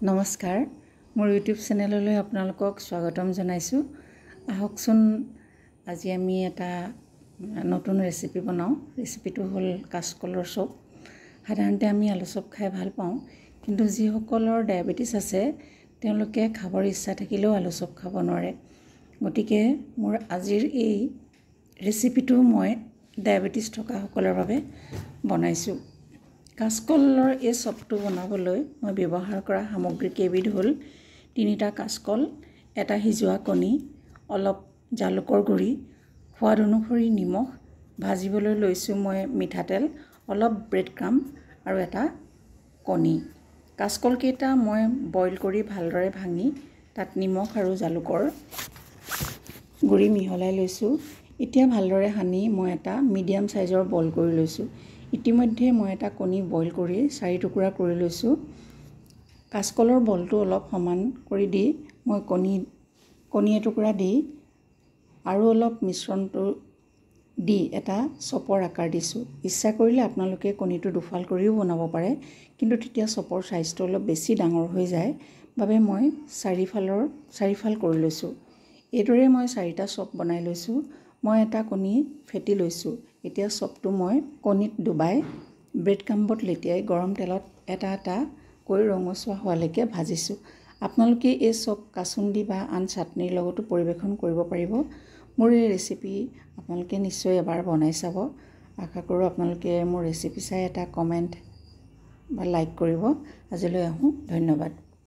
নমস্কাৰ মোৰ ইউটিউব চেনেললৈ আপোনালোকক স্বাগতম জনাইছোঁ। আহকচোন আজি আমি এটা নতুন ৰেচিপি বনাওঁ। ৰেচিপিটো হ'ল কাচকলৰ চপ। সাধাৰণতে আমি আলু চপ খাই ভাল পাওঁ, কিন্তু যিসকলৰ ডায়েবেটিছ আছে তেওঁলোকে খাবৰ ইচ্ছা থাকিলেও আলু চপ খাব নোৱাৰে। গতিকে মোৰ আজিৰ এই ৰেচিপিটো মই ডায়েবেটিছ থকা সকলৰ বাবে বনাইছোঁ। কাচকলৰ এই চপটো বনাবলৈ মই ব্যৱহাৰ কৰা সামগ্ৰী কেইবিধ হ'ল 3টা কাচকল, এটা সিজোৱা কণী, অলপ জালুকৰ গুড়ি, সোৱাদ অনুসৰি নিমখ, ভাজিবলৈ লৈছোঁ মই মিঠাতেল, অলপ ব্ৰেড ক্ৰাম্ব আৰু এটা কণী। কাচকলকেইটা মই বইল কৰি ভালদৰে ভাঙি তাত নিমখ আৰু জালুকৰ গুড়ি মিহলাই লৈছোঁ। এতিয়া ভালদৰে সানি মই এটা মিডিয়াম সাইজৰ বইল কৰি লৈছোঁ। ইতিমধ্যে মই এটা কণী বইল কৰি 4 টুকুৰা কৰি লৈছোঁ। কাচকলৰ বলটো অলপ সমান কৰি দি মই কণী এটুকুৰা দি আৰু অলপ মিশ্ৰণটো দি এটা চপৰ আকাৰ দিছোঁ। ইচ্ছা কৰিলে আপোনালোকে কণীটো দুফাল কৰিও বনাব পাৰে, কিন্তু তেতিয়া চপৰ সাইজটো অলপ বেছি ডাঙৰ হৈ যায় বাবে মই 4 ফাল কৰি লৈছোঁ। এইদৰে মই 4টা চপ বনাই লৈছোঁ। মই এটা কণী ফেটি লৈছোঁ। এতিয়া চপটো মই কণীত ডুবাই ব্ৰেড ক্ৰাম্বত লেটিয়াই গৰম তেলত এটা কৈ ৰঙচুৱা হোৱালৈকে ভাজিছোঁ। আপোনালোকে এই চপ কাচুন্দি বা আন চাটনিৰ লগতো পৰিৱেশন কৰিব পাৰিব। মোৰ এই ৰেচিপি আপোনালোকে নিশ্চয় এবাৰ বনাই চাব। আশা কৰোঁ আপোনালোকে মোৰ ৰেচিপি চাই এটা কমেণ্ট বা লাইক কৰিব। আজিলৈ আহোঁ, ধন্যবাদ।